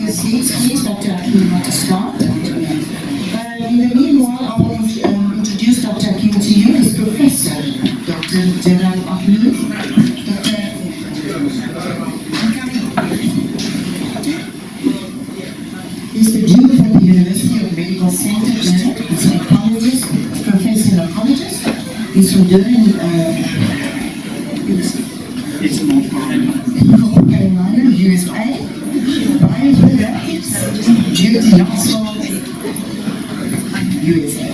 your seats, please. Dr. Akin want to start. In the meanwhile, I will introduce Dr. Akin to you as Professor Dr. Jalal Ahmed. He's the Dean for the University of Medical Center, he's an oncologist, professor and oncologist. He's from Durham, It's North Carolina, USA. Bioinformatics, duty Knoxville, USA.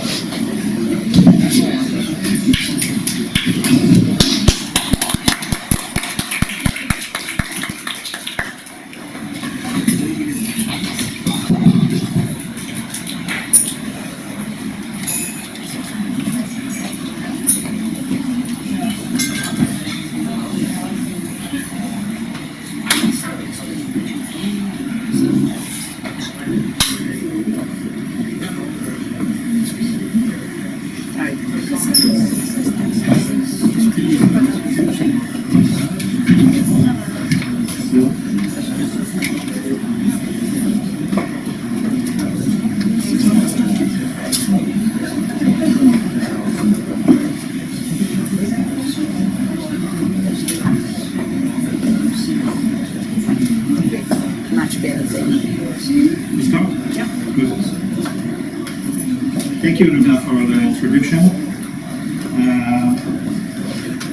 Thank you, Luna, for the introduction.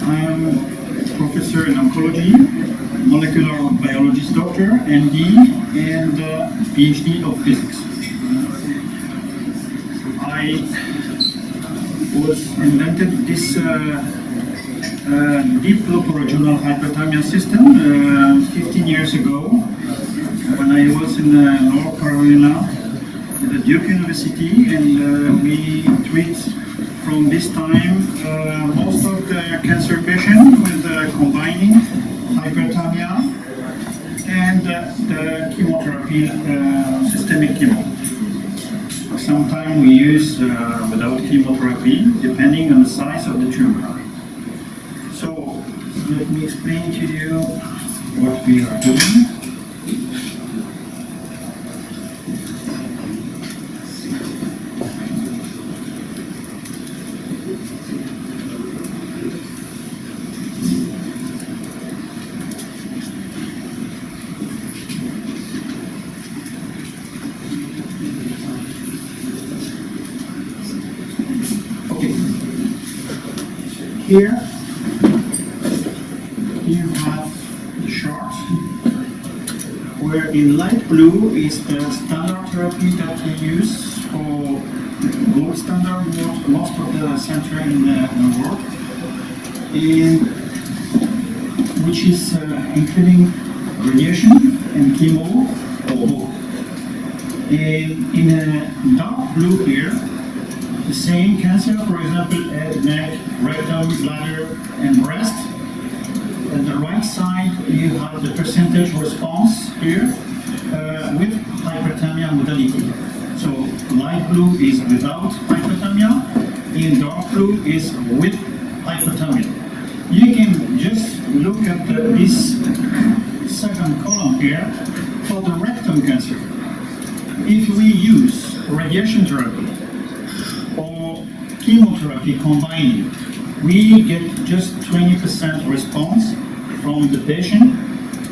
I'm professor in oncology, molecular biologist doctor, MD, and PhD of physics. I was invented this deep local regional hyperthermia system 15 years ago when I was in North Carolina at the Duke University, and we treat from this time most of the cancer patients with combining hyperthermia and the chemotherapy, systemic chemo. Sometimes we use without chemotherapy, depending on the size of the tumor. So let me explain to you what we are doing. Here you have the chart where in light blue is the standard therapy that we use for gold standard most of the center in the world, which is including radiation and chemo or both. In a dark blue here, the same cancer, for example, head, neck, rectum, bladder, and breast. On the right side, you have the percentage response here with hyperthermia modality. So light blue is without hyperthermia, and dark blue is with hyperthermia. You can just look at this second column here for the rectum cancer. If we use radiation therapy or chemotherapy combining, we get just 20% response from the patient.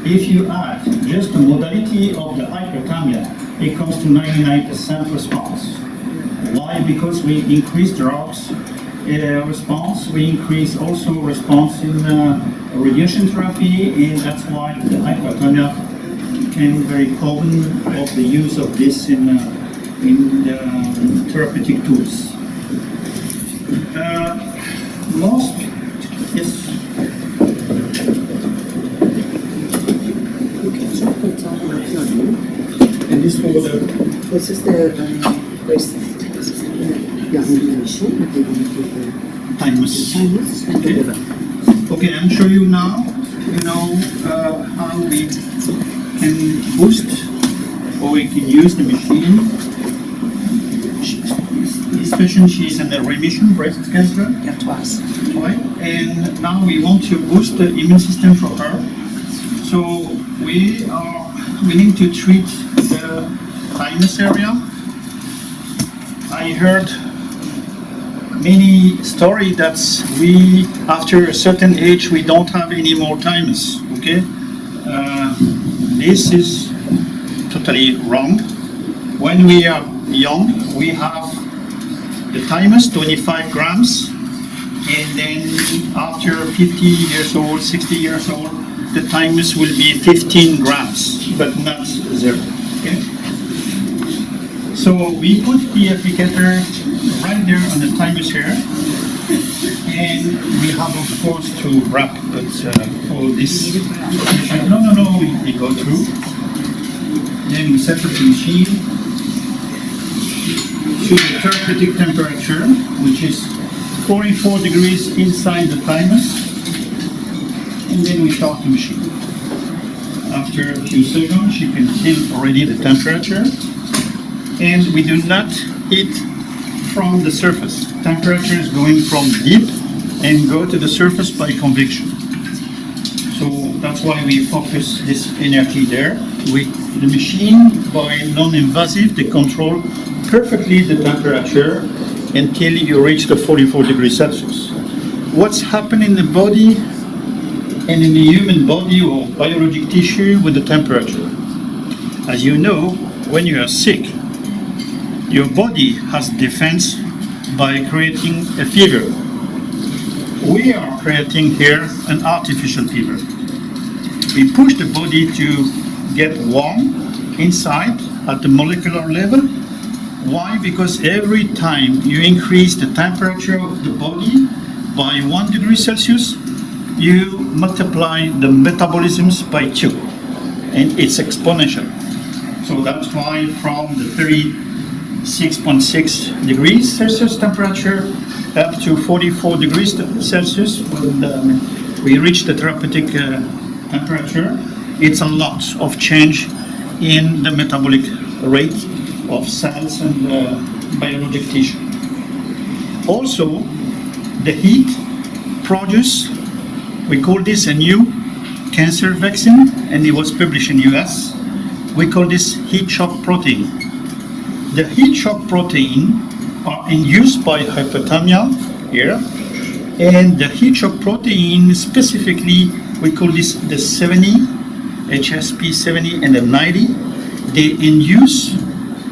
If you add just the modality of the hyperthermia, it comes to 99% response. Why? Because we increase drugs response, we increase also response in radiation therapy, and that's why the hyperthermia became very common of the use of this in the therapeutic tools. Most, yes. And this was This is the timeless. Okay, I'm showing you now. You know how we can boost or we can use the machine. This patient, she's in the remission breast cancer. Yeah, twice. Right? And now we want to boost the immune system for her. So we need to treat the thymus area. I heard many story that we, after a certain age, we don't have any more thymus. Okay, this is totally wrong. When we are young, we have the thymus 25 grams, and then after 50 years old, 60 years old, the thymus will be 15 grams, but not 0. Okay? So we put the applicator right there on the thymus here, and we have of course to wrap it for this. No, we go through. Then we separate the machine to the therapeutic temperature, which is 44 degrees inside the thymus, and then we start the machine. After a few seconds, you can feel already the temperature, and we do not heat from the surface. Temperature is going from deep and go to the surface by convection. So that's why we focus this energy there. The machine, by non-invasive, they control perfectly the temperature until you reach the 44 degrees Celsius. What's happening in the body and in the human body or biologic tissue with the temperature? As you know, when you are sick, your body has defense by creating a fever. We are creating here an artificial fever. We push the body to get warm inside at the molecular level. Why? Because every time you increase the temperature of the body by 1 degree Celsius, you multiply the metabolisms by 2, and it's exponential. So that's why from the 36.6 degrees Celsius temperature up to 44 degrees Celsius, when we reach the therapeutic temperature, it's a lot of change in the metabolic rate of cells and biologic tissue. Also, the heat produce, we call this a new cancer vaccine, and it was published in US. We call this heat shock protein. The heat shock protein are induced by hypothermia here, and the heat shock protein specifically, we call this the 70, HSP 70 and the 90. They induce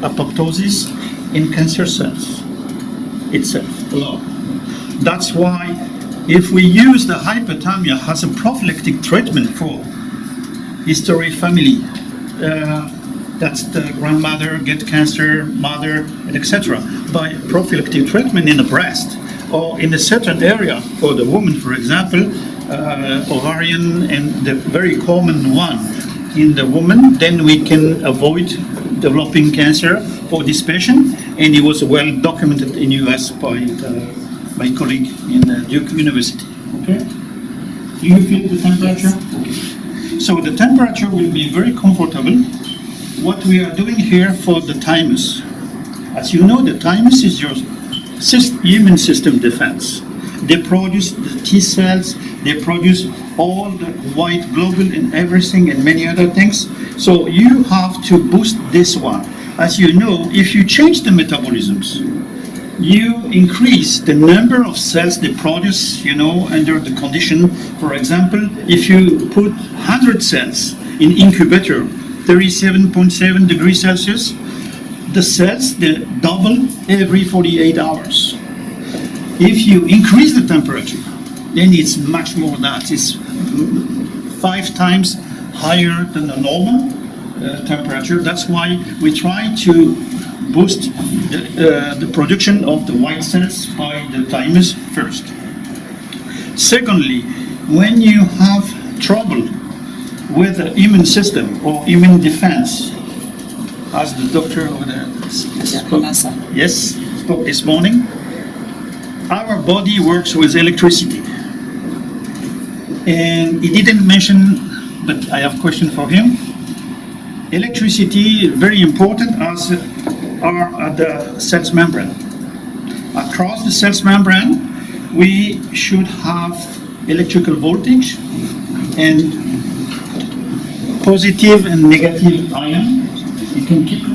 apoptosis in cancer cells itself alone. That's why if we use the hypothermia as a prophylactic treatment for history family, that's the grandmother get cancer, mother, and etc. by prophylactic treatment in the breast or in a certain area for the woman, for example, ovarian, and the very common one in the woman, then we can avoid developing cancer for this patient, and it was well documented in US by my colleague in Duke University. Okay, do you feel the temperature? Okay. So the temperature will be very comfortable. What we are doing here for the thymus, as you know, the thymus is your immune system defense. They produce the T cells, they produce all the white globule and everything and many other things. So you have to boost this one. As you know, if you change the metabolisms, you increase the number of cells they produce, under the condition. For example, if you put 100 cells in incubator, 37.7 degrees Celsius, the cells, they double every 48 hours. If you increase the temperature, then it's much more than that. It's 5 times higher than the normal temperature. That's why we try to boost the production of the white cells by the thymus first. Secondly, when you have trouble with the immune system or immune defense, as the doctor over there spoke this morning, our body works with electricity. And he didn't mention, but I have a question for him. Electricity is very important as are at the cell's membrane. Across the cell's membrane, we should have electrical voltage and positive and negative ion. You can keep it.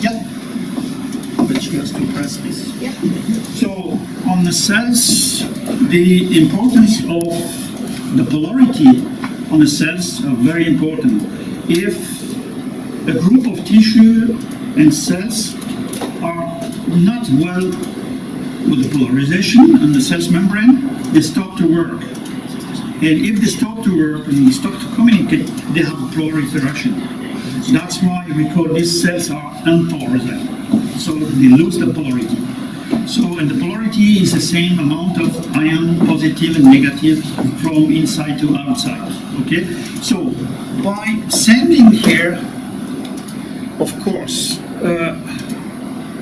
Yep. But you have to press this. Yep. So on the cells, the importance of the polarity on the cells are very important. If a group of tissue and cells are not well with the polarization on the cell's membrane, they stop to work. And if they stop to work and they stop to communicate, they have a polar interaction. That's why we call these cells are unpolarized. So they lose the polarity. So, and the polarity is the same amount of ion, positive and negative, from inside to outside. Okay? So, by sending here, of course,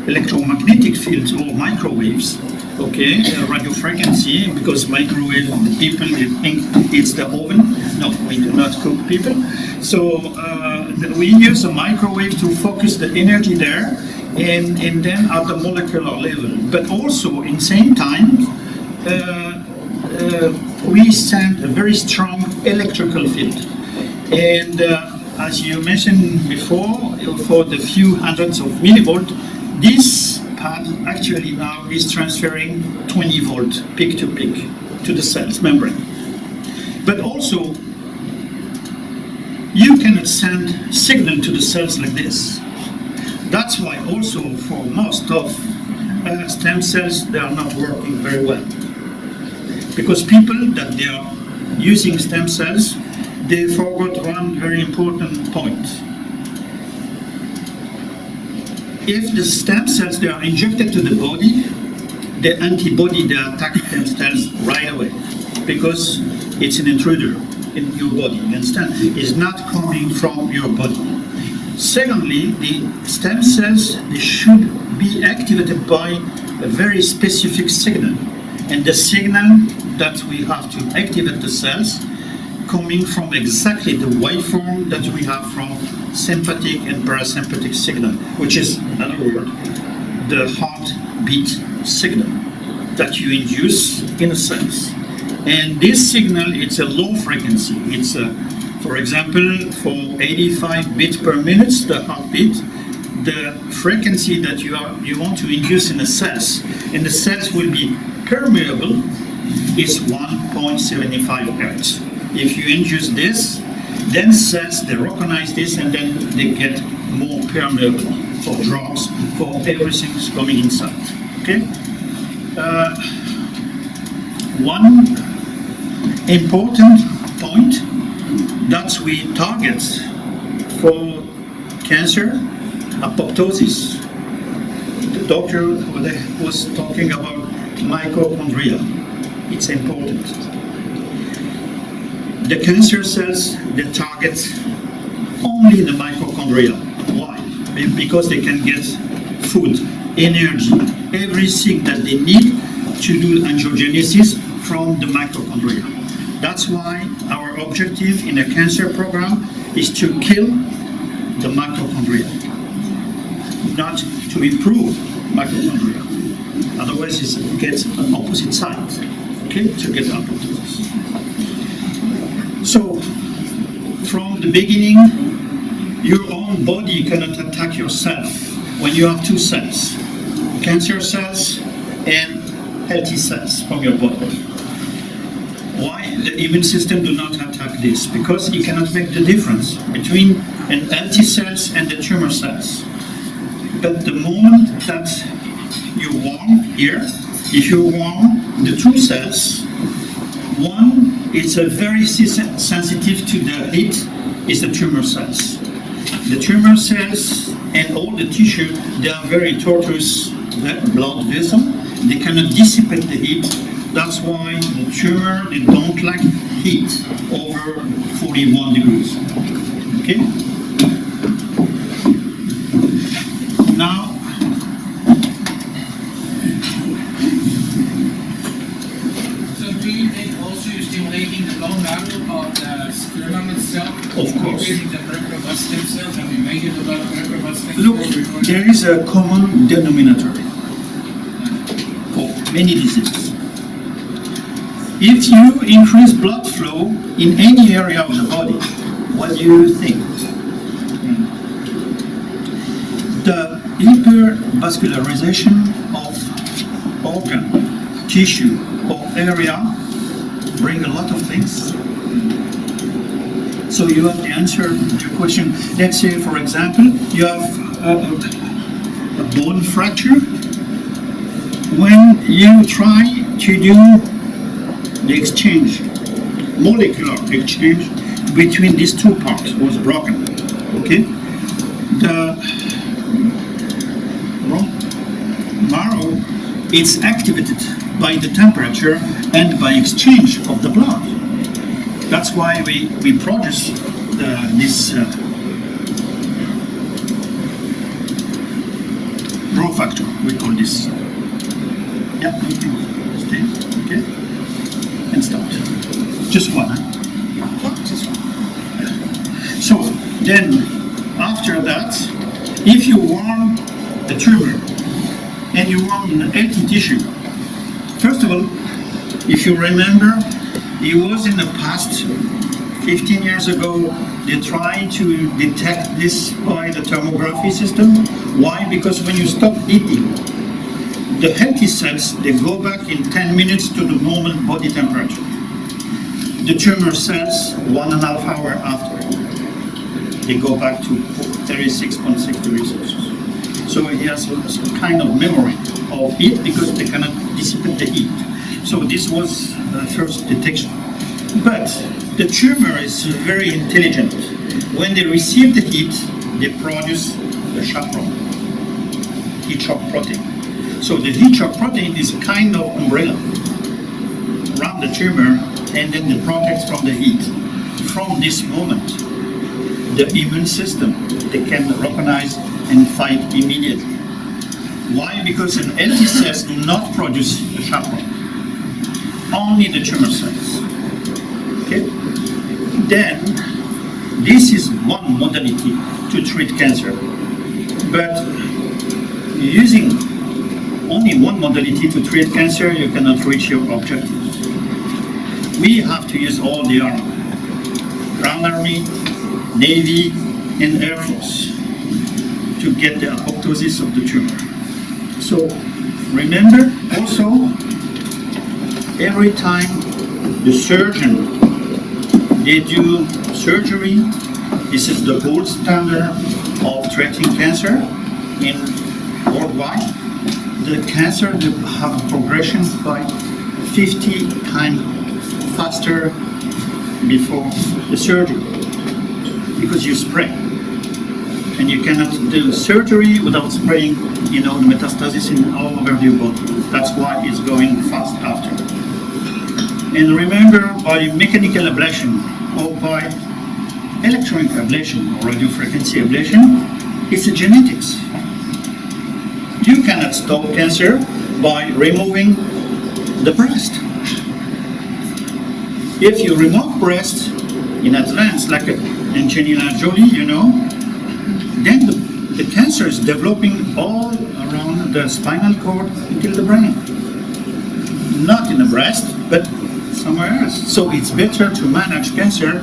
electromagnetic fields or microwaves, okay, radio frequency, because microwave, the people they think it's the oven. No, we do not cook people. So we use a microwave to focus the energy there, and then at the molecular level. But also, in same time, we send a very strong electrical field. And as you mentioned before, for the few hundreds of millivolt, this pad actually now is transferring 20 volt peak to peak to the cell's membrane. But also, you cannot send signal to the cells like this. That's why also for most of stem cells, they are not working very well. Because people that they are using stem cells, they forgot one very important point. If the stem cells they are injected to the body, the antibody they attack stem cells right away, because it's an intruder in your body. You understand? It's not coming from your body. Secondly, the stem cells they should be activated by a very specific signal, and the signal that we have to activate the cells coming from exactly the waveform that we have from sympathetic and parasympathetic signal, which is, in other words, the heartbeat signal that you induce in the cells. And this signal, it's a low frequency. It's, for example, for 85 beats per minute, the heartbeat, the frequency that you want to induce in the cells, and the cells will be permeable, is 1.75 hertz. If you induce this, then cells, they recognize this and then they get more permeable for drugs, for everything that's coming inside. Okay? One important point that we target for cancer, apoptosis. The doctor was talking about mitochondria. It's important. The cancer cells, they target only the mitochondria. Why? Because they can get food, energy, everything that they need to do angiogenesis from the mitochondria. That's why our objective in a cancer program is to kill the mitochondria, not to improve mitochondria. Otherwise, it gets an opposite side, okay, to get apoptosis. So, from the beginning, your own body cannot attack yourself when you have two cells, cancer cells and healthy cells from your body. Why the immune system do not attack this? Because it cannot make the difference between an healthy cells and the tumor cells. But the moment that you warm here, if you warm the two cells, one is very sensitive to the heat, is the tumor cells. The tumor cells and all the tissue, they are very tortuous blood vessel. They cannot dissipate the heat. That's why the tumor, they don't like heat over 41 degrees. Okay? Now, stimulating the bone marrow of the sperm itself. Of course. Increasing the peripheral blood stem cells, and we measure the peripheral blood stem cells. Look, there is a common denominator for many diseases. If you increase blood flow in any area of the body, what do you think? The hypervascularization of organ, tissue, or area bring a lot of things. So you have to answer the question. Let's say, for example, you have a bone fracture. When you try to do the exchange, molecular exchange between these two parts was broken. Okay, the marrow is activated by the temperature and by exchange of the blood. That's why we produce this growth factor. We call this. Yeah, you can stay. Okay, and start. Just one. Huh? Just one. So then, after that, if you warm a tumor and you warm an healthy tissue, first of all, if you remember, it was in the past, 15 years ago, they tried to detect this by the thermography system. Why? Because when you stop eating, the healthy cells, they go back in 10 minutes to the normal body temperature. The tumor cells, 1.5 hours after, they go back to 36.6 degrees Celsius. So he has a kind of memory of heat because they cannot dissipate the heat. So this was the first detection. But the tumor is very intelligent. When they receive the heat, they produce the chaperone, heat shock protein. So the heat shock protein is a kind of umbrella around the tumor, and then it protects from the heat. From this moment, the immune system, they can recognize and fight immediately. Why? Because an healthy cells do not produce the chaperone. Only the tumor cells. Okay? Then, this is one modality to treat cancer. But using only one modality to treat cancer, you cannot reach your objectives. We have to use all the army. Ground Army, Navy, and Air Force to get the apoptosis of the tumor. So, remember also, every time the surgeon, they do surgery, this is the gold standard of treating cancer in worldwide. The cancer will have a progression by 50 times faster before the surgery, because you spray. And you cannot do surgery without spraying, the metastasis in all over your body. That's why it's going fast after. And remember, by mechanical ablation or by electronic ablation or radiofrequency ablation, it's a genetics. You cannot stop cancer by removing the breast. If you remove breast in advance, like Angelina Jolie, then the cancer is developing all around the spinal cord until the brain. Not in the breast, but somewhere else. So it's better to manage cancer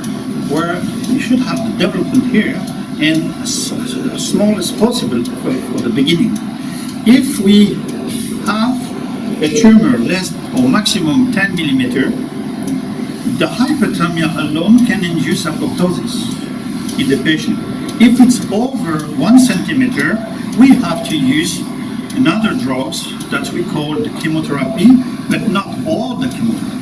where you should have the development here and as small as possible for the beginning. If we have a tumor less or maximum 10 millimeter, the hyperthermia alone can induce apoptosis in the patient. If it's over 1 centimeter, we have to use another drugs that we call the chemotherapy, but not all the chemotherapy.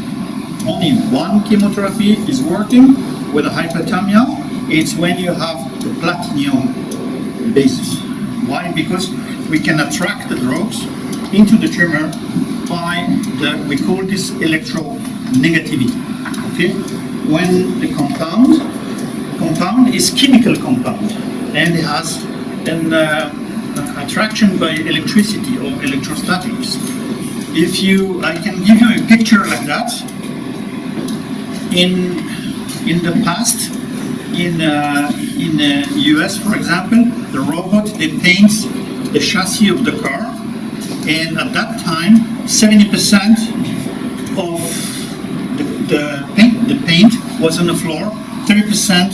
Only one chemotherapy is working with a hyperthermia. It's when you have the platinum basis. Why? Because we can attract the drugs into the tumor by we call this electronegativity. Okay? When the compound is chemical compound and it has an attraction by electricity or electrostatics. I can give you a picture like that. In the past, in the US, for example, the robot, they paint the chassis of the car, and at that time, 70% of the paint was on the floor, 30%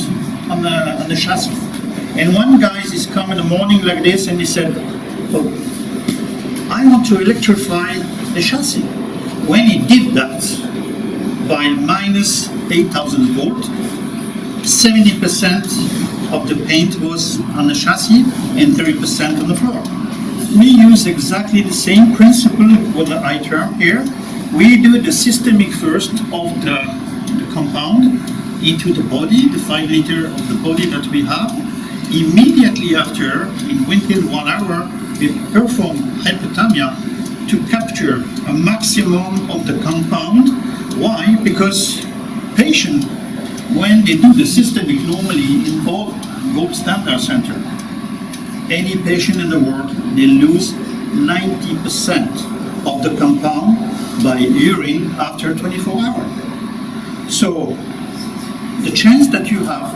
on the chassis. And one guy is coming in the morning like this, and he said, "Oh, I want to electrify the chassis." When he did that, by minus 8,000 volt, 70% of the paint was on the chassis and 30% on the floor. We use exactly the same principle with the I-term here. We do the systemic first of the compound into the body, the 5 liter of the body that we have. Immediately after, within 1 hour, we perform hypothermia to capture a maximum of the compound. Why? Because patient, when they do the systemic normally in all gold standard center, any patient in the world, they lose 90% of the compound by urine after 24 hours. So the chance that you have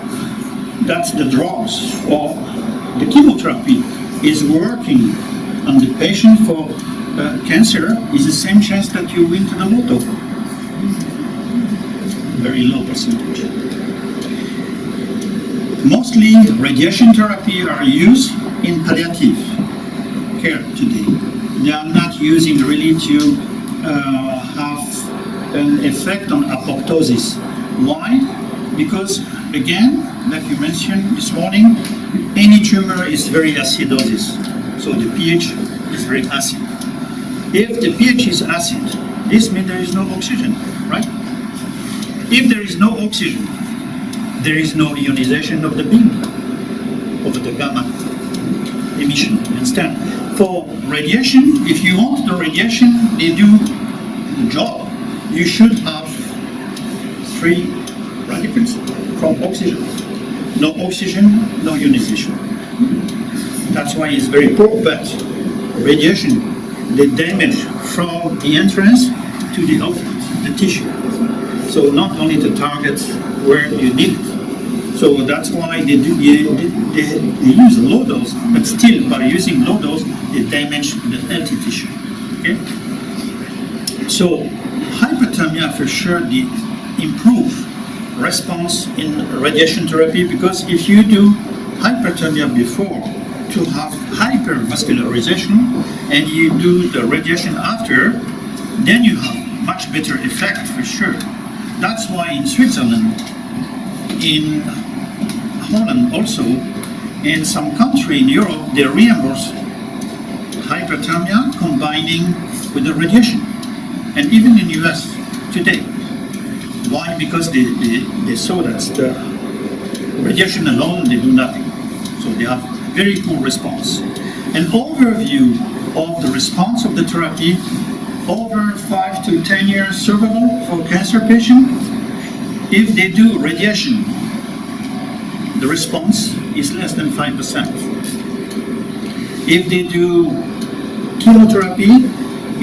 that the drugs or the chemotherapy is working on the patient for cancer is the same chance that you win to the lotto. Very low percentage. Mostly radiation therapy are used in palliative care today. They are not using really to have an effect on apoptosis. Why? Because again, like you mentioned this morning, any tumor is very acidosis. So the pH is very acid. If the pH is acid, this means there is no oxygen, right? If there is no oxygen, there is no ionization of the beam, of the gamma emission. Understand? For radiation, if you want the radiation, they do the job. You should have 3 radicals from oxygen. No oxygen, no ionization. That's why it's very poor. But radiation, the damage from the entrance to the outlet, the tissue. So not only the target where you need it. So that's why they use low dose, but still by using low dose, they damage the healthy tissue. Okay? So hyperthermia for sure did improve response in radiation therapy, because if you do hyperthermia before to have hypervascularization and you do the radiation after, then you have much better effect for sure. That's why in Switzerland, in Holland also, in some country in Europe, they reimburse hyperthermia combining with the radiation. And even in US today. Why? Because they saw that the radiation alone, they do nothing. So they have very poor response. An overview of the response of the therapy over 5 to 10 years survival for cancer patient. If they do radiation, the response is less than 5%. If they do chemotherapy,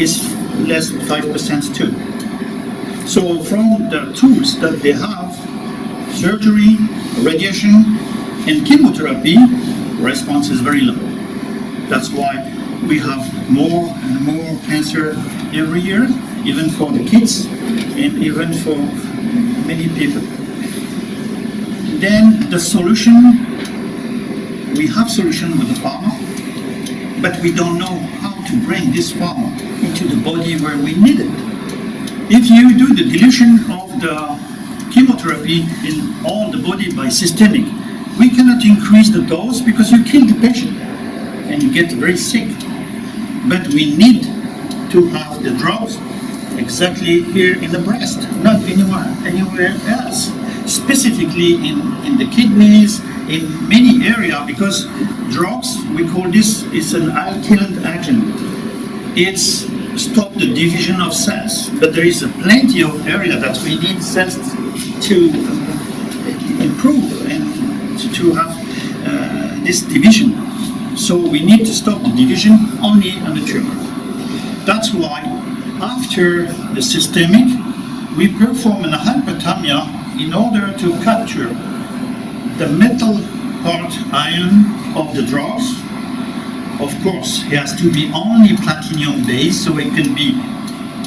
it's less than 5% too. So from the tools that they have, surgery, radiation, and chemotherapy, response is very low. That's why we have more and more cancer every year, even for the kids and even for many people. Then the solution, we have solution with the pharma, but we don't know how to bring this pharma into the body where we need it. If you do the dilution of the chemotherapy in all the body by systemic, we cannot increase the dose because you kill the patient and you get very sick. But we need to have the drugs exactly here in the breast, not anywhere else. Specifically in the kidneys, in many areas, because drugs, we call this, is an alkylant agent. It's stop the division of cells, but there is plenty of area that we need cells to improve and to have this division. So we need to stop the division only on the tumor. That's why after the systemic, we perform a hyperthermia in order to capture the metal part ion of the drugs. Of course, it has to be only platinum based, so it can be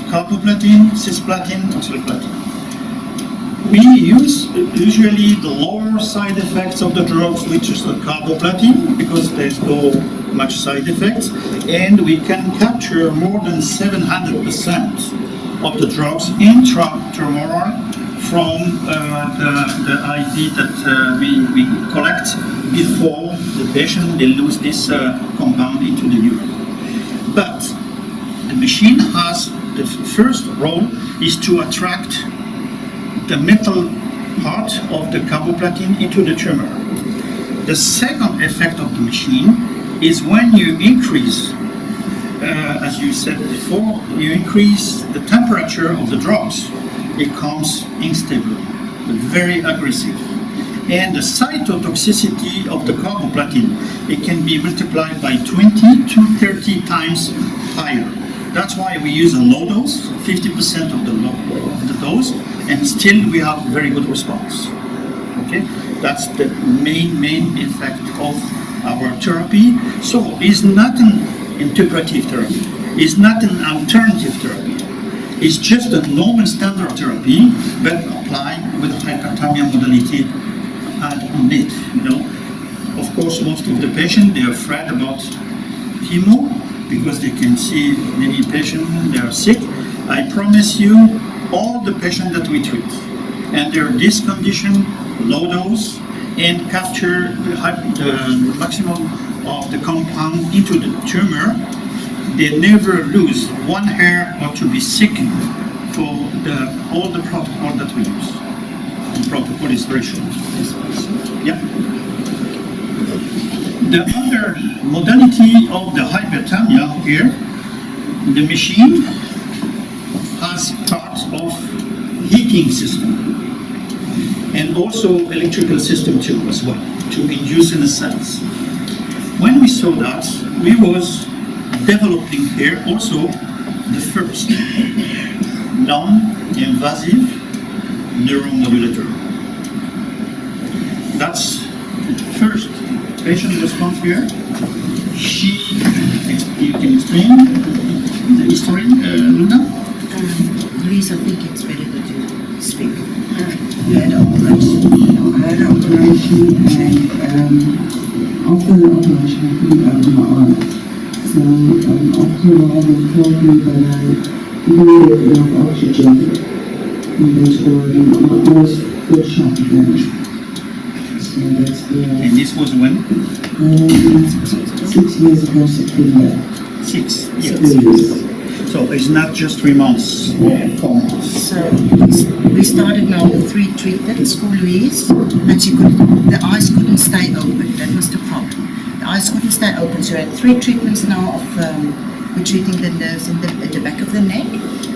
carboplatin, cisplatin, oxaliplatin. We use usually the lower side effects of the drugs, which is the carboplatin, because there's no much side effects, and we can capture more than 700% of the drugs intratumoral from the IV that we collect before the patient they lose this compound into the urine. But the machine has the first role is to attract the metal part of the carboplatin into the tumor. The second effect of the machine is when you increase, as you said before, you increase the temperature of the drugs, it becomes unstable, but very aggressive. And the cytotoxicity of the carboplatin, it can be multiplied by 20 to 30 times higher. That's why we use a low dose, 50% of the dose, and still we have very good response. Okay, that's the main effect of our therapy. So it's not an integrative therapy. It's not an alternative therapy. It's just a normal standard therapy, but applied with hyperthermia modality on it. You know, of course, most of the patients they're afraid about chemo because they can see many patients they are sick. I promise you, all the patients that we treat, and they're this condition, low dose, and capture the maximum of the compound into the tumor, they never lose one hair or to be sick for all the protocol that we use. The protocol is very short. Yeah. The other modality of the hyperthermia here, the machine has part of heating system and also electrical system too as well to induce in a sense. When we saw that, we was developing here also the first non-invasive neuromodulator. That's the first patient response here. You can explain the history, Luna? Louise, I think it's better that you speak. We had an operation. I had an operation, and after the operation, I couldn't open my eyes. So after a while, they told me that I didn't get enough oxygen, and therefore my eyes were shut again. So that's the. And this was when? 6 years ago, September. 6 years. 6 years. So it's not just 3 months or 4 months. So we started now with 3 treatments for Louise, and the eyes couldn't stay open. That was the problem. The eyes couldn't stay open. So we had 3 treatments now of we're treating the nerves at the back of the neck,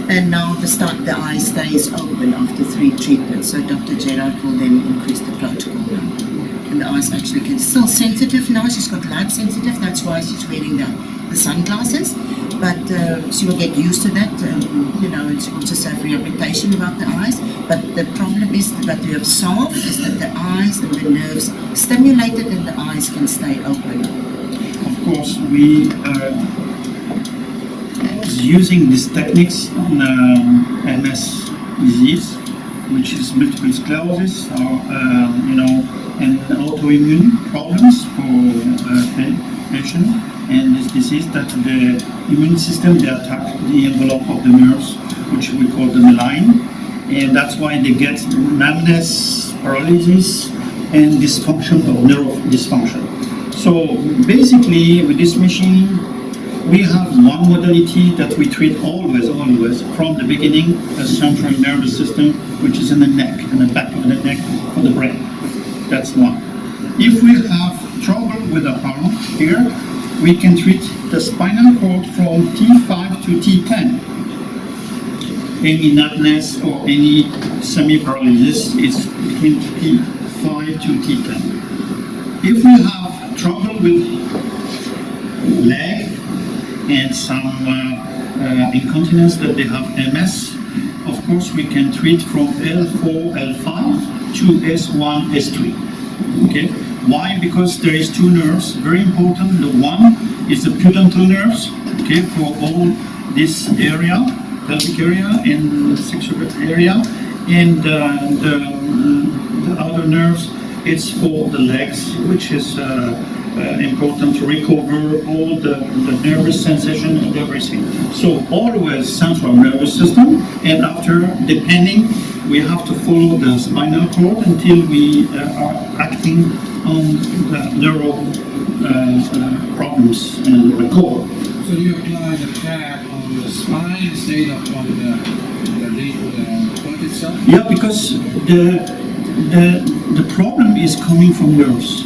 and now the eye stays open after 3 treatments. So Dr. Gerard will then increase the protocol now. And the eyes actually can still sensitive now. She's got light sensitive. That's why she's wearing the sunglasses. But she will get used to that. It's also safe rehabilitation about the eyes. But the problem is that we have solved is that the eyes and the nerves stimulated and the eyes can stay open. Of course, we using these techniques on MS disease, which is multiple sclerosis, or and autoimmune problems for patients. And this disease that the immune system, they attack the envelope of the nerves, which we call the myelin, and that's why they get numbness, paralysis, and dysfunction of nerve dysfunction. So basically, with this machine, we have one modality that we treat always, from the beginning, the central nervous system, which is in the neck, in the back of the neck for the brain. That's one. If we have trouble with the arm here, we can treat the spinal cord from T5 to T10. Any numbness or any semi-paralysis is between T5 to T10. If we have trouble with leg and some incontinence that they have MS, of course we can treat from L4, L5 to S1, S3. Okay? Why? Because there is 2 nerves, very important. The one is the pudendal nerves, okay, for all this area, pelvic area and sexual area, And the other nerves, it's for the legs, which is important to recover all the nervous sensation and everything. So always central nervous system, and after, depending, we have to follow the spinal cord until we are acting on the neural problems and the core. So you apply the pad on the spine instead of on the foot itself? Yeah, because the problem is coming from nerves,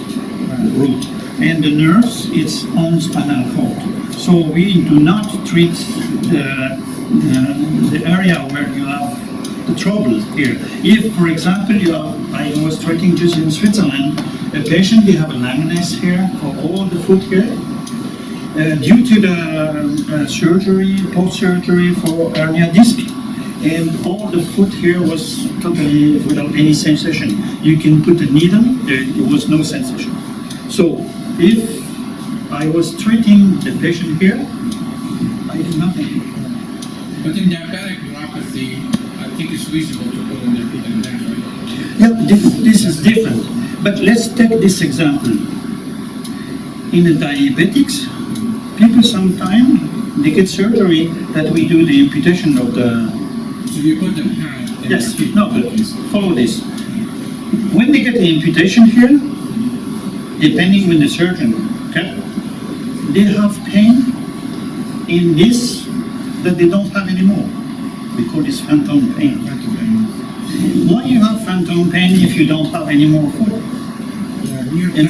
root, and the nerves it's on spinal cord. So we do not treat the area where you have the trouble here. If, for example, I was treating just in Switzerland a patient, they have a laminus here for all the foot here. Due to the surgery, post-surgery for hernia disc, and all the foot here was totally without any sensation. You can put a needle, there was no sensation. So if I was treating the patient here, I did nothing. But in diabetic neuropathy, I think it's reasonable to put in the neck, right? Yeah, this is different. But let's take this example. In the diabetics, people sometimes they get surgery that we do the amputation of the. So you put the pad. Yes, no, but follow this. When they get the amputation here, depending on the surgeon, okay, they have pain in this that they don't have anymore. We call this phantom pain. Why you have phantom pain if you don't have any more foot? And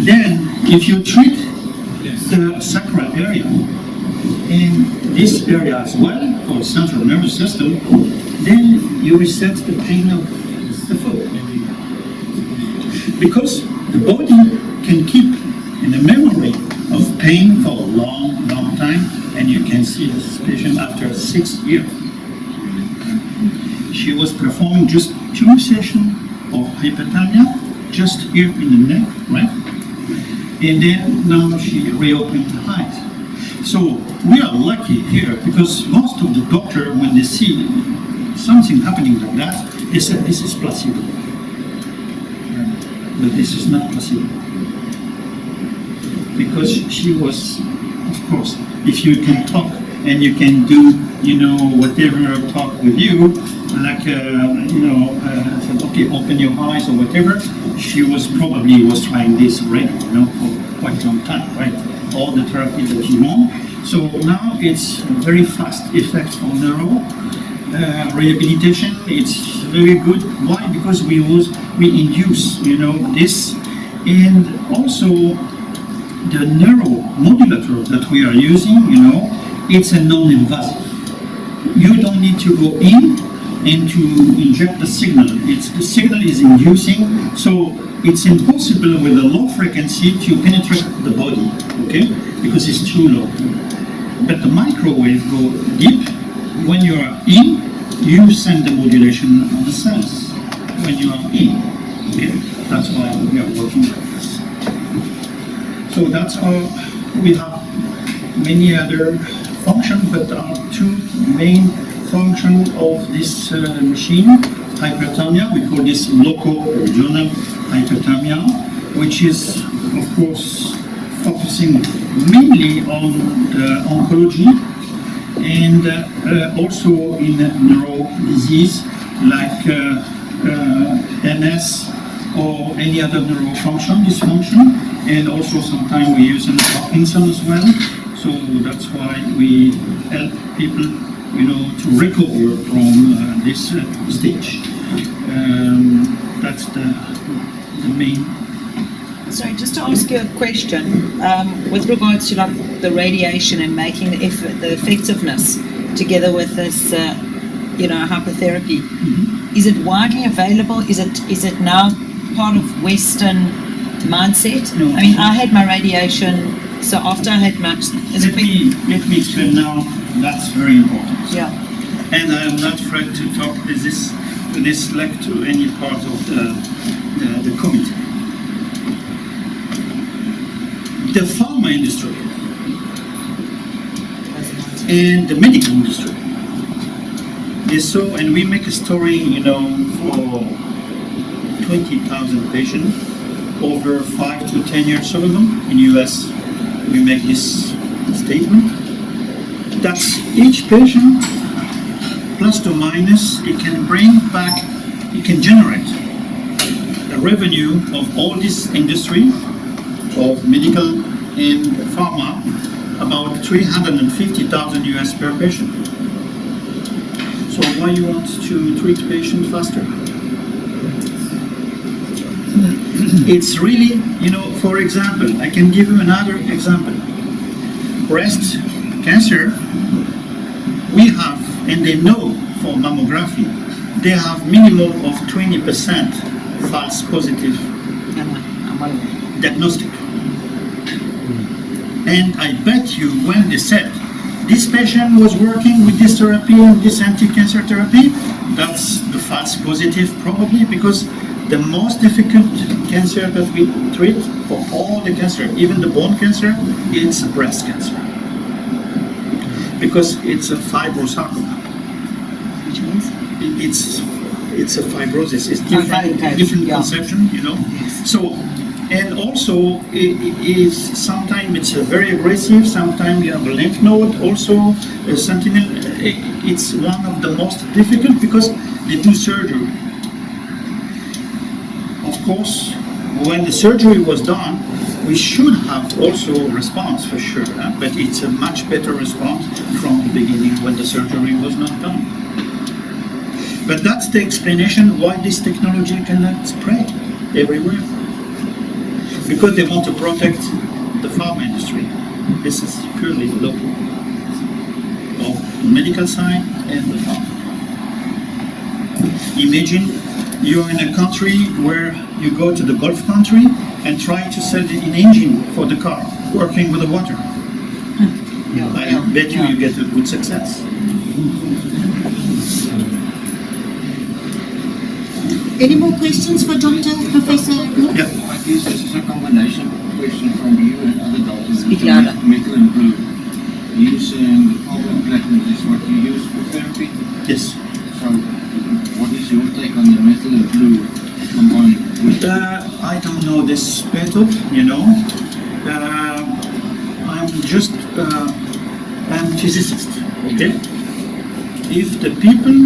then, if you treat the sacral area in this area as well, for central nervous system, then you reset the pain of the foot. Because the body can keep in a memory of pain for a long, long time, and you can see this patient after 6 years. She was performing just 2 sessions of hyperthermia, just here in the neck, right? And then now she reopened the eyes. So we are lucky here because most of the doctor, when they see something happening like that, they said this is placebo. But this is not placebo. Because she was, of course, if you can talk and you can do, whatever talk with you, like, said, okay, open your eyes or whatever, she was trying this already, for quite a long time, right? All the therapy that you want. So now it's very fast effect on neuro rehabilitation. It's very good. Why? Because we induce, this, and also the neuromodulator that we are using, it's a non-invasive. You don't need to go in and to inject the signal. The signal is inducing, so it's impossible with a low frequency to penetrate the body, okay? Because it's too low. But the microwave go deep. When you are in, you send the modulation on the cells. When you are in, okay? That's why we are working like this. So that's how we have many other functions, but there are 2 main functions of this machine. Hyperthermia, we call this loco-regional hyperthermia, which is, of course, focusing mainly on the oncology and also in neuro disease like MS or any other neural function, dysfunction, and also sometimes we use in Parkinson as well. So that's why we help people, to recover from this stage. That's the main. Sorry, just to ask you a question with regards to like the radiation and making the effectiveness together with this, hypotherapy. Mm-hmm. Is it widely available? Is it now part of Western mindset? No. I mean, I had my radiation, so after I had my, Let me explain now. That's very important. yeah. And I am not afraid to talk this like to any part of the committee. The pharma industry and the medical industry, Yes, so, and we make a story, for 20,000 patients over 5 to 10 years of them in US. We make this statement that each patient, plus to minus, it can bring back, it can generate a revenue of all this industry of medical and pharma about 350,000 US per patient. So why you want to treat patients faster? It's really, for example, I can give you another example. Breast cancer, we have, and they know for mammography, they have minimum of 20% false positive diagnostic. And I bet you when they said, this patient was working with this therapy and this anti-cancer therapy, that's the false positive probably, because the most difficult cancer that we treat for all the cancer, even the bone cancer, it's breast cancer. Because it's a fibrosarcoma. Which means? It's a fibrosis. It's different conception, Yes. So, and also sometimes it's very aggressive. Sometimes you have a lymph node. Also, a sentinel. It's one of the most difficult because they do surgery. Of course, when the surgery was done, we should have also response for sure, but it's a much better response from the beginning when the surgery was not done. But that's the explanation why this technology cannot spread everywhere. Because they want to protect the pharma industry. This is purely local of the medical side and the pharma. Imagine you're in a country where you go to the Gulf country and try to sell an engine for the car working with the water. I bet you get a good success. Any more questions for Professor Moore? Yeah. I guess this is a combination question from you and other doctors. Speak louder. Metal and blue. You saying the carbon platinum is what you use for therapy? Yes. So, what is your take on the metal and blue combined with I don't know this method, I'm just I'm physicist, okay? If the people,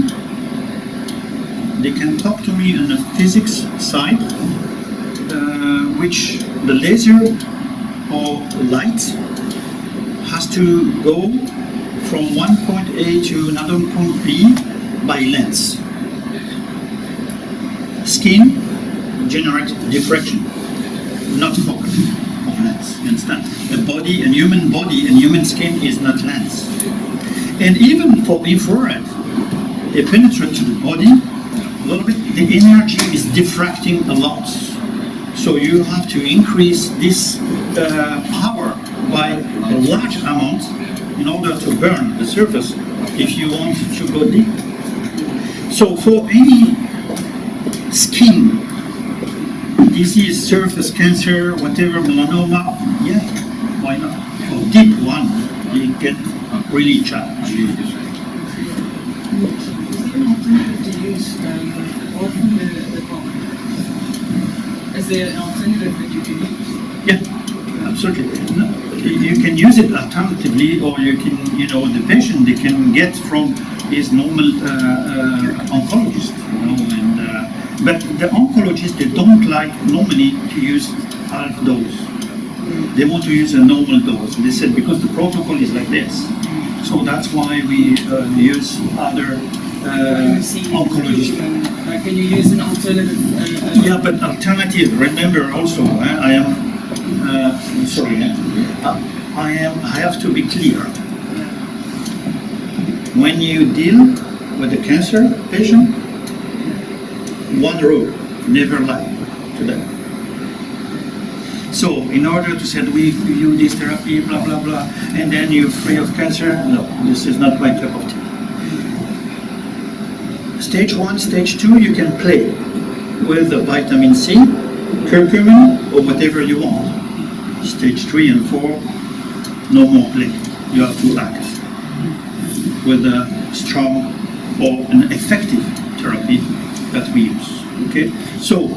they can talk to me on the physics side, which the laser or light has to go from one point A to another point B by lens. Skin generates diffraction, not focus of lens. You understand? A human body and human skin is not lens. And even for infrared, they penetrate to the body a little bit. The energy is diffracting a lot. So you have to increase this power by a large amount in order to burn the surface if you want to go deep. So for any skin disease, surface cancer, whatever, melanoma, yeah, why not? For deep one, you get really challenged. Is it an alternative to use often the carbon? Is there an alternative that you can use? Yeah, absolutely. No, you can use it alternatively, or you can, the patient they can get from his normal oncologist, but the oncologists, they don't like normally to use half dose. They want to use a normal dose. They said because the protocol is like this. So that's why we use other oncologists. Can you use an alternative? Yeah, but alternative, remember also, I am, sorry, I have to be clear. When you deal with a cancer patient, one rule, never lie to them. So in order to say we use this therapy, blah, blah, blah, and then you're free of cancer, no, this is not my cup of tea. Stage 1, stage 2, you can play with the vitamin C, curcumin, or whatever you want. Stage 3 and 4, no more play. You have to act with a strong or an effective therapy that we use. Okay, so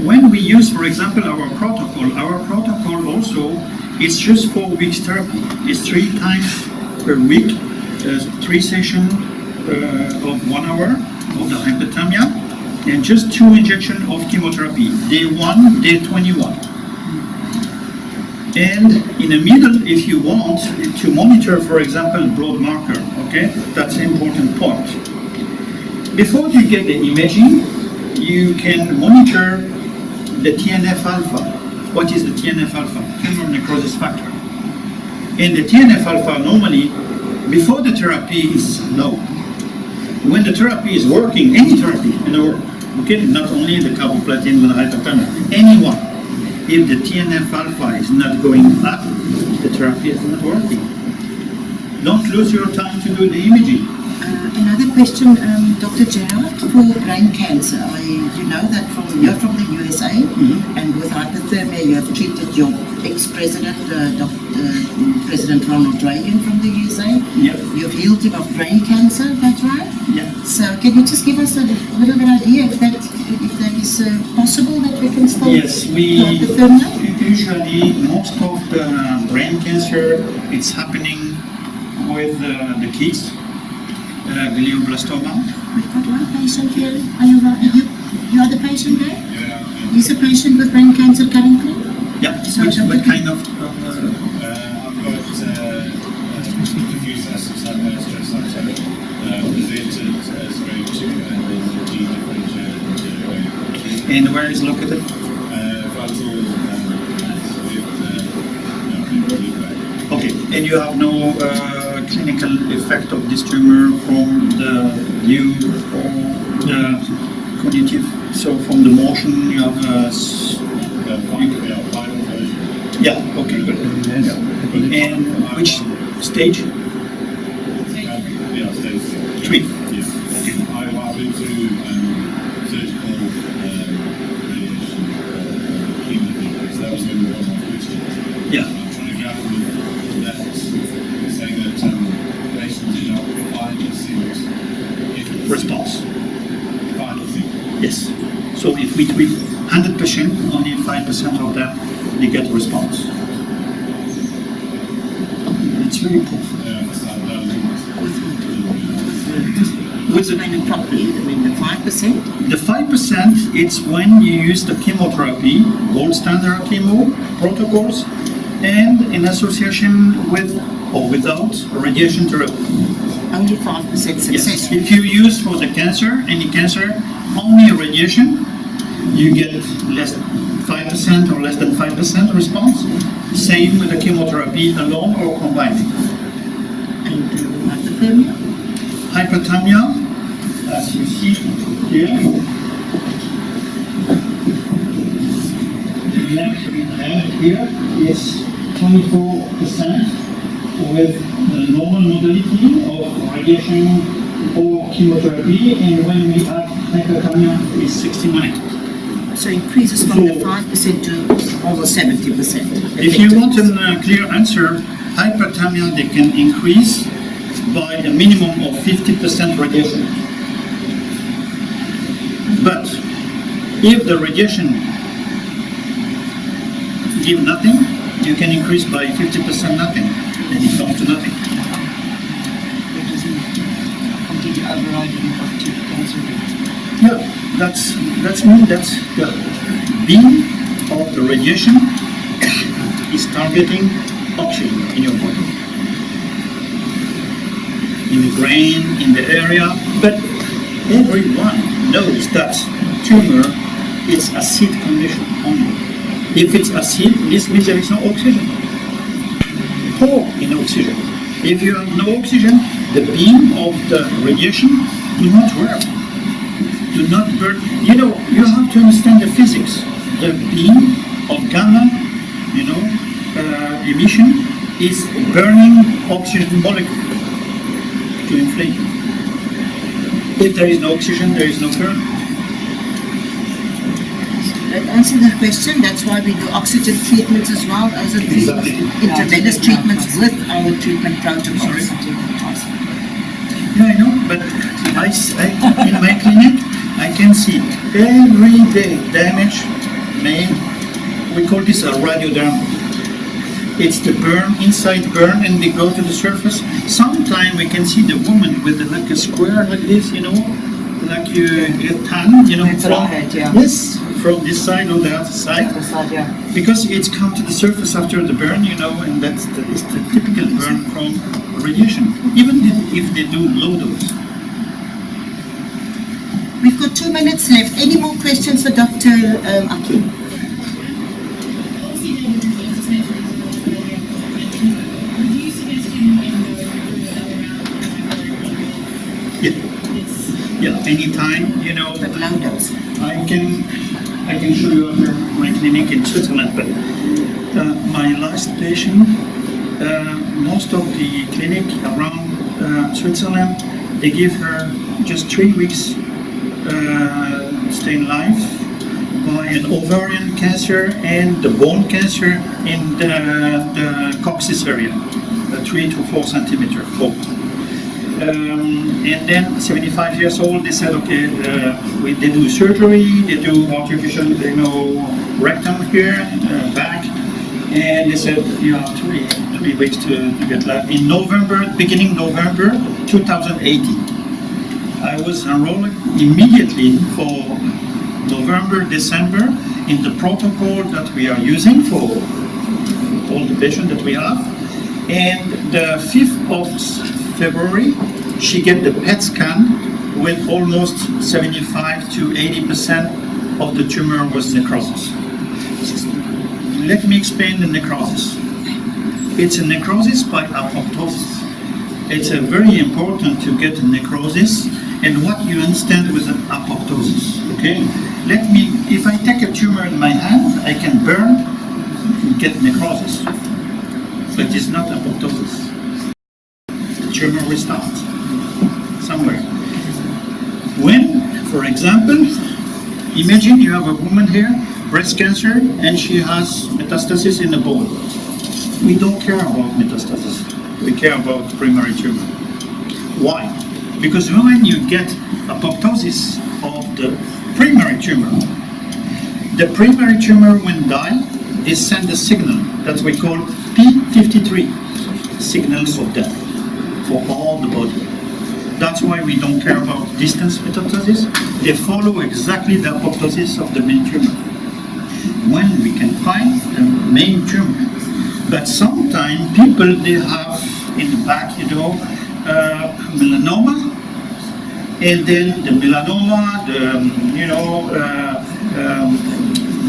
when we use, for example, our protocol also is just 4 weeks therapy. It's 3 times per week, 3 sessions of 1 hour of the hypothermia, and just 2 injections of chemotherapy, day 1, day 21. And in the middle, if you want to monitor, for example, blood marker, okay, that's an important point. Before you get the imaging, you can monitor the TNF-alpha. What is the TNF-alpha? Tumor necrosis factor. And the TNF-alpha normally, before the therapy is low. When the therapy is working, any therapy in the world, okay, not only the carboplatin with hyperthermia, anyone, if the TNF-alpha is not going up, the therapy is not working. Don't lose your time to do the imaging. Another question, Dr. Gerard, for brain cancer. You know that you're from the USA, and with hypothermia you have treated your ex-president, President Ronald Reagan from the USA. Yep. You've healed him of brain cancer, that's right? Yeah. So can you just give us a little bit idea if that is possible that we can stop hypothermia? Usually most of the brain cancer, it's happening with the kids. Glioblastoma. We've got one patient here. You are the patient there? Yeah. He's a patient with brain cancer currently? Yeah. So What kind of? I've got diffuse cytopenia, stress cytopenia, presented as grade 2 and then differentiated. And where is located? Frontal Okay. And you have no clinical effect of this tumor from the view or the cognitive, so from the motion you have yeah, okay, good. Yeah. And which stage? Yeah, stage 3. Yes. Okay. I've been to surgical radiation chemotherapy, so that was going to be one of my questions. Yeah. I'm trying to grapple with that, saying that patients do not find a Response. final thing. Yes. So if we treat 100%, only 5% of that they get a response. It's very poor. What's the main property? I mean, the 5%? The 5% it's when you use the chemotherapy, gold standard chemo protocols, and in association with or without radiation therapy. Only 5% success. Yes. If you use for the cancer, any cancer, only radiation, you get less than 5% or less than 5% response. Same with the chemotherapy alone or combined. And hypothermia? Hypothermia, as you see here, the left hand here is 24% with the normal modality of radiation or chemotherapy, and when we add hypothermia, is 69%. So increases from the 5% to almost 70%. If you want a clear answer, hypothermia they can increase by a minimum of 50% radiation. But if the radiation give nothing, you can increase by 50% nothing, and it comes to nothing. It doesn't completely override the cancer. Yeah, that's the beam of the radiation is targeting oxygen in your body, in the brain, in the area. But everyone knows that tumor is acid condition only. If it's acid, this means there is no oxygen. Poor in oxygen. If you have no oxygen, the beam of the radiation do not work. Do not burn. You know, you have to understand the physics. The beam of gamma, emission is burning oxygen molecule to inflame. If there is no oxygen, there is no current. That answers the question. That's why we do oxygen treatments as well as intravenous treatments with our treatment protocols. Yeah, I know, but in my clinic, I can see every day damage made. We call this a radioderm. It's the burn, inside burn, and they go to the surface. Sometimes we can see the woman with like a square like this, like you get tan, That's what I had, yeah. Yes, from this side or the other side. The side, yeah. Because it's come to the surface after the burn, and it's the typical burn from radiation, even if they do low dose. We've got 2 minutes left. Any more questions for Dr. Aki? Yeah, anytime, But low dose. I can show you after my clinic in Switzerland, but my last patient, most of the clinic around Switzerland, they give her just 3 weeks staying alive by an ovarian cancer and the bone cancer in the coccyx area, 3 to 4 centimeter both. And then 75 years old, they said, okay, they do surgery, they do artificial, rectum here, back, and they said, you have 3 weeks to get live. In November, beginning November 2018, I was enrolled immediately for November, December in the protocol that we are using for all the patients that we have. And the 5th of February, she get the PET scan with almost 75 to 80% of the tumor was necrosis. Let me explain the necrosis. It's a necrosis by apoptosis. It's very important to get necrosis and what you understand with an apoptosis. Okay? If I take a tumor in my hand, I can burn and get necrosis. But it's not apoptosis. The tumor will start somewhere. When, for example, imagine you have a woman here, breast cancer, and she has metastasis in the bone. We don't care about metastasis. We care about primary tumor. Why? Because when you get apoptosis of the primary tumor when die, they send a signal that we call P53, signals of death, for all the body. That's why we don't care about distance metastasis. They follow exactly the apoptosis of the main tumor. When we can find the main tumor. But sometimes people, they have in the back, melanoma, and then the melanoma,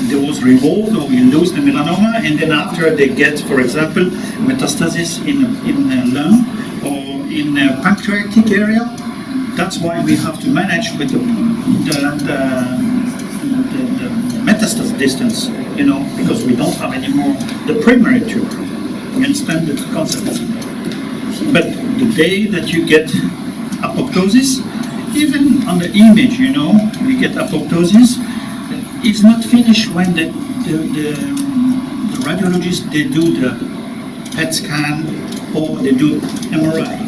there was revolt or we lose the melanoma, and then after they get, for example, metastasis in the lung or in the pancreatic area. That's why we have to manage with the metastasis distance, because we don't have anymore the primary tumor. You understand the concept? But the day that you get apoptosis, even on the image, we get apoptosis, it's not finished when the radiologists, they do the PET scan or they do MRI.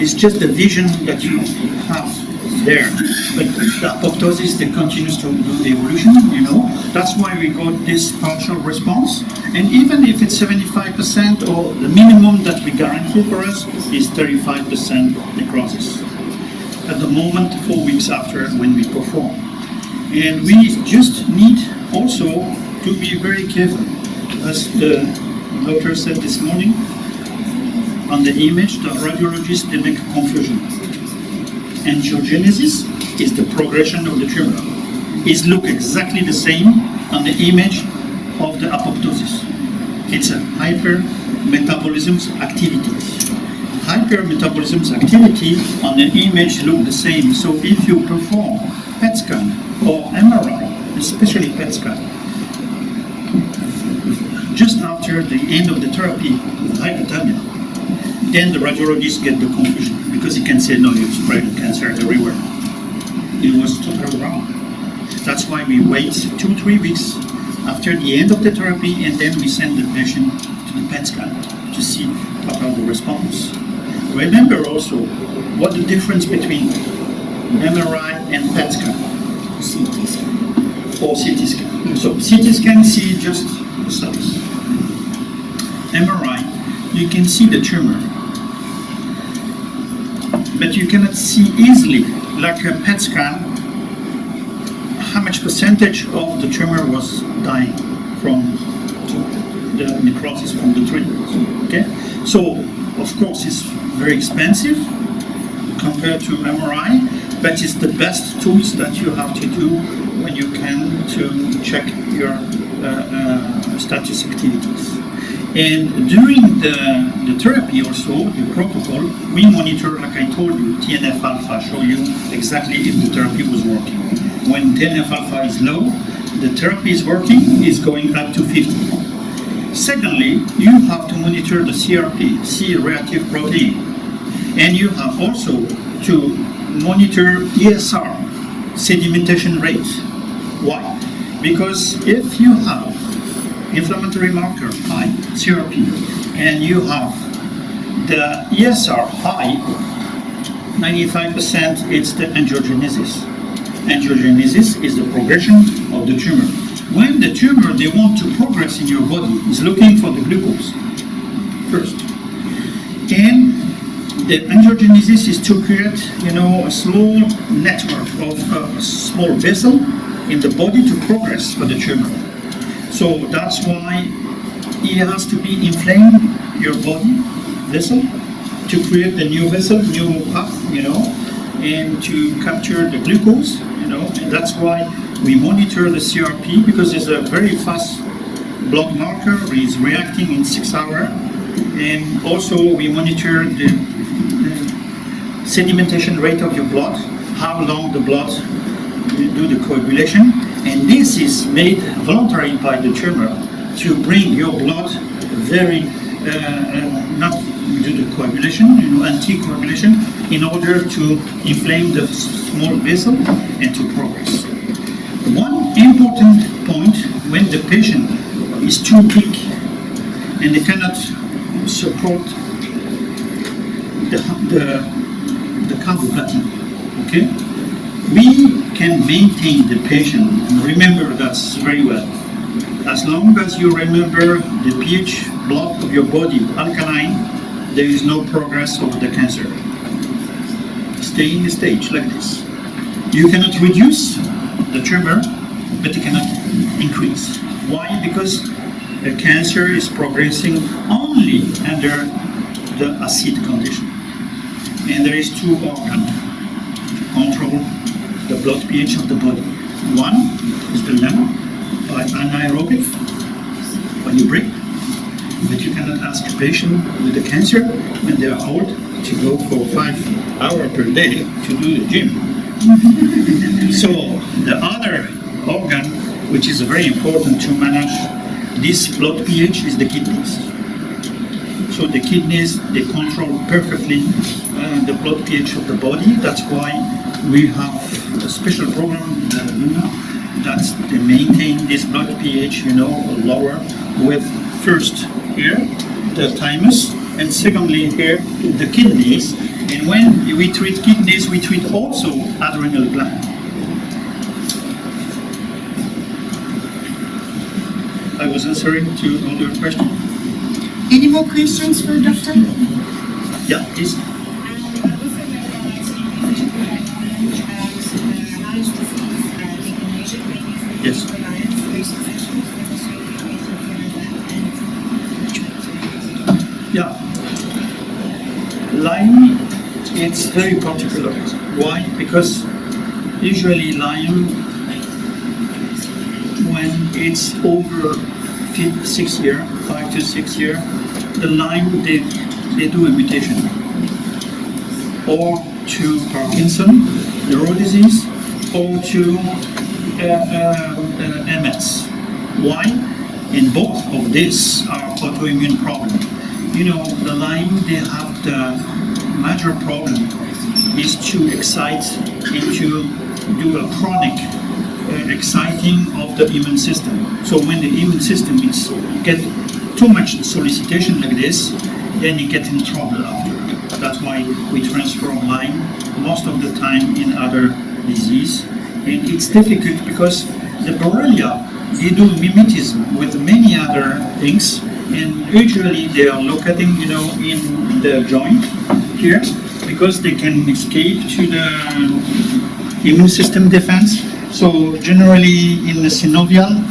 It's just the vision that you have there. But the apoptosis, they continues to do the evolution, That's why we got this partial response. And even if it's 75% or the minimum that we guarantee for us is 35% necrosis. At the moment, 4 weeks after when we perform. And we just need also to be very careful. As the doctor said this morning, on the image, the radiologist, they make confusion. Angiogenesis is the progression of the tumor. It looks exactly the same on the image of the apoptosis. It's a hypermetabolism activity. Hypermetabolism activity on the image look the same. So if you perform PET scan or MRI, especially PET scan, just after the end of the therapy with hypothermia, then the radiologist get the confusion because he can say, no, you spread the cancer everywhere. It was totally wrong. That's why we wait 2-3 weeks after the end of the therapy, and then we send the patient to the PET scan to see what are the responses. Remember also what the difference between MRI and PET scan CT scan. or CT scan. So CT scan see just the cells. MRI, you can see the tumor, but you cannot see easily, like a PET scan, how much percentage of the tumor was dying from the necrosis from the treatment. Okay, so of course it's very expensive compared to MRI, but it's the best tools that you have to do when you can to check your status activities. And during the therapy also, the protocol, we monitor, like I told you, TNF-alpha, show you exactly if the therapy was working. When TNF-alpha is low, the therapy is working, is going up to 50. Secondly, you have to monitor the CRP, C-reactive protein. And you have also to monitor ESR, sedimentation rate. Why? Because if you have inflammatory marker high, CRP, and you have the ESR high, 95% it's the angiogenesis. Angiogenesis is the progression of the tumor. When the tumor, they want to progress in your body, is looking for the glucose first. And the angiogenesis is to create, a small network of a small vessel in the body to progress for the tumor. So that's why it has to be inflamed, your body vessel, to create the new vessel, new path, and to capture the glucose, and that's why we monitor the CRP, because it's a very fast blood marker, it's reacting in 6 hours, and also we monitor the sedimentation rate of your blood, how long the blood do the coagulation, and this is made voluntary by the tumor to bring your blood very, not do the coagulation, anticoagulation, in order to inflame the small vessel and to progress. One important point, when the patient is too big and they cannot support the carbo button, okay? We can maintain the patient, and remember that very well. As long as you remember the pH blood of your body alkaline, there is no progress of the cancer. Stay in the stage like this. You cannot reduce the tumor, but you cannot increase. Why? Because the cancer is progressing only under the acid condition. And there is two organs to control the blood pH of the body. One is the lung, by anaerobic, when you breathe. But you cannot ask a patient with a cancer when they are old to go for 5 hours per day to do the gym. So the other organ, which is very important to manage this blood pH, is the kidneys. So the kidneys, they control perfectly the blood pH of the body. That's why we have a special program that they maintain this blood pH, lower, with first here the thymus, and secondly here the kidneys. And when we treat kidneys, we treat also adrenal gland. I was answering to all your questions. Any more questions for the doctor? Yeah, please. Yes. Yeah. Lyme, it's very particular. Why? Because usually Lyme, when it's over 6 years, 5 to 6 years, the Lyme, they do a mutation. Or to Parkinson, neuro disease, or to MS. Why? And both of these are autoimmune problems. The Lyme, they have the major problem is to excite and to do a chronic exciting of the immune system. So when the immune system is get too much solicitation like this, then you get in trouble after. That's why we transform Lyme most of the time in other disease. And it's difficult because the Borrelia, they do mimetism with many other things, and usually they are locating, in the joint here, because they can escape to the immune system defense. So generally in the synovial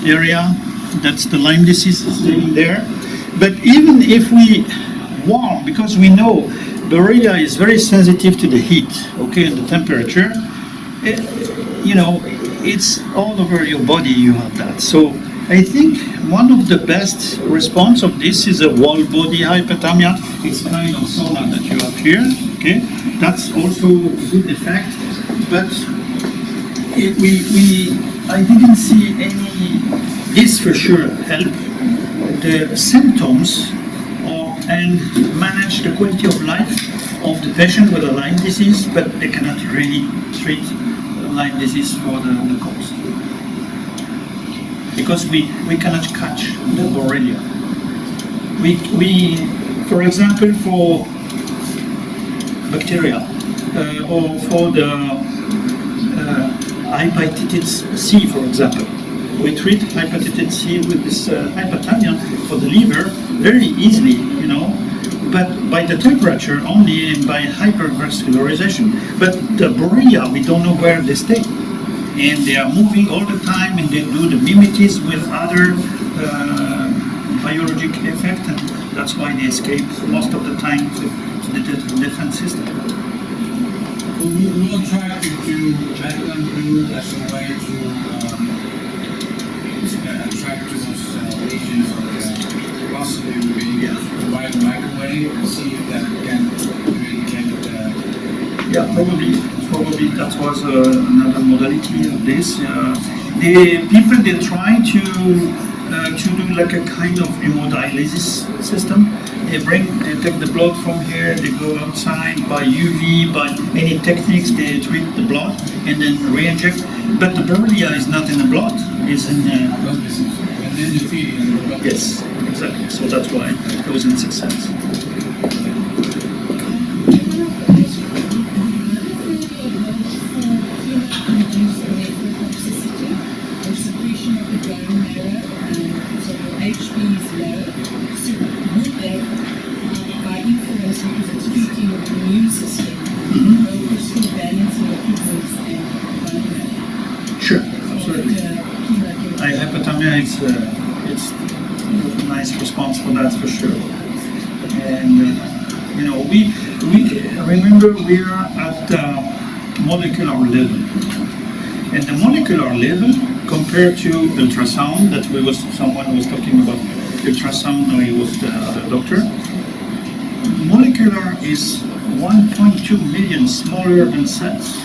area, that's the Lyme disease staying there. But even if we warm, because we know Borrelia is very sensitive to the heat, okay, and the temperature, it's all over your body, you have that. So I think one of the best response of this is a whole body hypothermia. It's kind of sauna that you have here, okay? That's also a good effect, but I didn't see this for sure help the symptoms and manage the quality of life of the patient with a Lyme disease, but they cannot really treat Lyme disease for the cause. Because we cannot catch the Borrelia. We for example, for bacteria or for the hepatitis C, for example, we treat hepatitis C with this hypothermia for the liver very easily, but by the temperature only and by hypervascularization. But the Borrelia, we don't know where they stay. And they are moving all the time, and they do the mimetism with other biologic effect, and that's why they escape most of the time to the defense system. We will try to do medical food as a way to attract those lesions or possibly maybe provide a microwave and see if that can communicate. Yeah, probably that was another modality of this. The people, they try to do like a kind of hemodialysis system. They take the blood from here, they go outside by UV, by any techniques, they treat the blood and then re-inject. But the Borrelia is not in the blood, it's in the Blood disease. And then you feed it in the blood. yes, exactly. So that's why it was in success. Sure, absolutely. Hypothermia, it's a nice response for that for sure. And we remember we are at the molecular level, and the molecular level compared to ultrasound that someone was talking about ultrasound, no, he was the other doctor. Molecular is 1.2 million smaller than cells.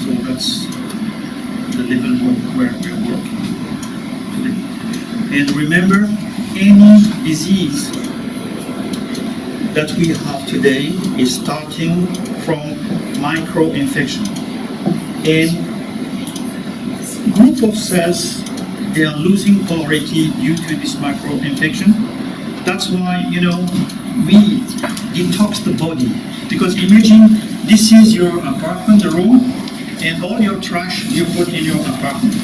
So that's the level where we're working today. And remember, any disease that we have today is starting from micro-infection. And group of cells, they are losing polarity due to this micro-infection. That's why, we detox the body. Because imagine this is your apartment, the room, and all your trash you put in your apartment.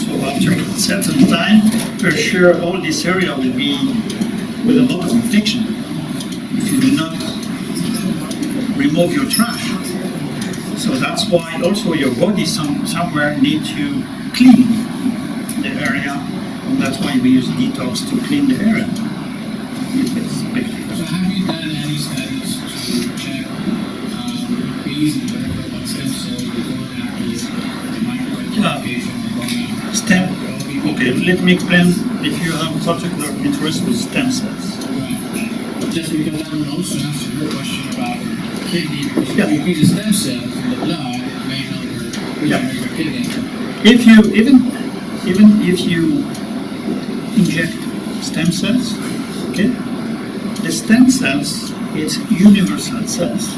So after a certain time, for sure, all this area will be with a lot of infection if you do not remove your trash. So that's why also your body somewhere need to clean the area, and that's why we use detox to clean the area. So have you done any studies to check bees and benefit on stem cells before and after the microwave application? Okay, let me explain if you have particular interest with stem cells. Right. Just because I would also answer your question about kidney. Yeah. If you use stem cells in the blood, it may help your kidney. If you even if you inject stem cells, okay, the stem cells is universal cells.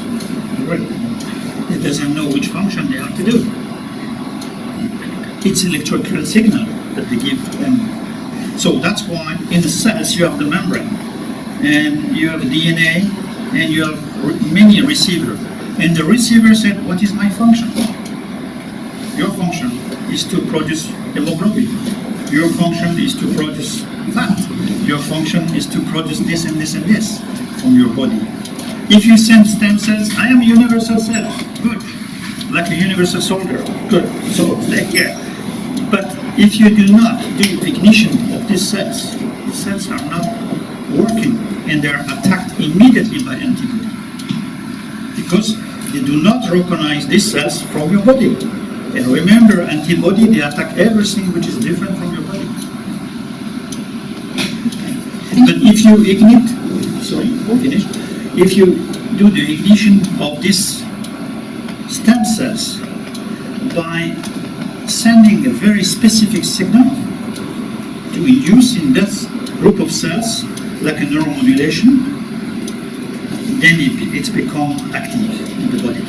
It doesn't know which function they have to do. It's electrical signal that they give them. So that's why in the cells you have the membrane. and you have DNA, and you have many receivers. And the receiver said, what is my function? Your function is to produce hemoglobin. Your function is to produce fat. Your function is to produce this and this and this from your body. If you send stem cells, I am a universal cell. Good. Like a universal soldier. Good. So stay here. But if you do not do ignition of these cells, the cells are not working and they are attacked immediately by antibody. Because they do not recognize these cells from your body. And remember, antibody, they attack everything which is different from your body. But if you ignite, finish. If you do the ignition of these stem cells by sending a very specific signal to induce in that group of cells, like a neuromodulation, then it's become active in the body.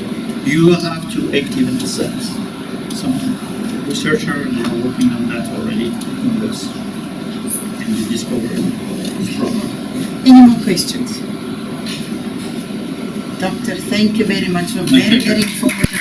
You have to activate the cells. Some researchers are working on that already in US, and they discovered this problem. Any more questions? Doctor, thank you very much for very, very informative.